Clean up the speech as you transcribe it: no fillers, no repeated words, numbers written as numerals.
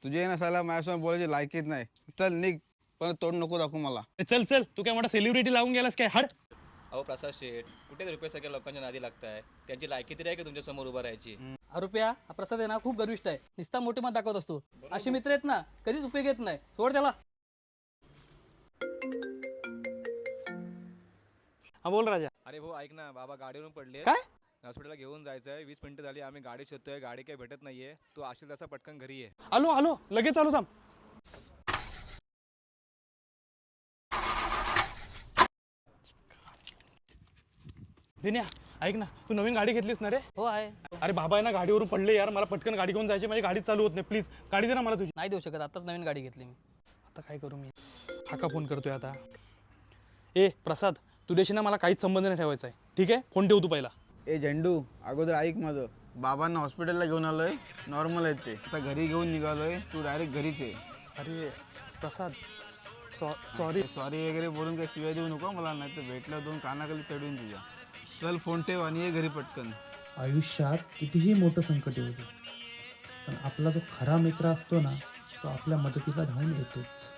तुझे ना साला माझ्यासमोर बोलायची लायकीच नाही. चल निघ, पण तोंड नको दाखवू मला. चल चल, तू काय मोठा सेलिब्रिटी लावून गेलास काय? हड. अहो प्रसाद शेठ, कुठे रुपये सगळ्या लोकांच्या नादी लागताय? त्यांची लायकी तरी आहे का तुमच्या समोर उभा राहायची? हा रुपया हा प्रसाद आहे ना खूप गर्विष्ठ आहे. नुसता मोठे मत दाखवत असतो. असे मित्र आहेत ना कधीच उपयोग येत नाही. सोड त्याला. हा बोल राजा. अरे भाऊ ऐक ना, बाबा गाडीवरून पडले. काय? हॉस्पिटलला घेऊन जायचंय. 20 मिनिटं झाली, आम्ही गाडी शोधतोय, गाडी काही भेटत नाहीये. तू असेल तसा पटकन घरी ये. आलो आलो, लगेच आलो. थांब. दिन्या, ऐक ना, तू नवीन गाडी घेतलीस ना रे? हो आहे. अरे बाबा आहे ना, गाडीवरून पडले यार. मला पटकन गाडी घेऊन जायची, माझी गाडी चालू होत नाही. प्लीज गाडी दे ना मला तुझी. नाही देऊ शकत. आताच नवीन गाडी घेतली मी. आता काय करू मी? हा का फोन करतोय आता? ए प्रसाद, तुझ्याशी ना मला काहीच संबंध नाही ठेवायचा आहे, ठीक आहे? फोन ठेव तू पहिला. ए झेंडू, अगोदर ऐक माझं. बाबांना हॉस्पिटलला घेऊन आलोय, नॉर्मल आहेत ते. आता घरी घेऊन निघालोय, तू डायरेक्ट घरीच आहे. अरे प्रसाद, सॉरी. सॉरी वगैरे बोलून काही शिवाय देऊ नको मला, नाही तर भेटलं दोन कानाखाली चढून तुझ्या. चल फोन ठेव आणि ये घरी पटकन. आयुष्यात कितीही मोठं संकट येऊ दे, पण आपला जो खरा मित्र असतो ना, तो आपल्या मदतीला धावून येतोच.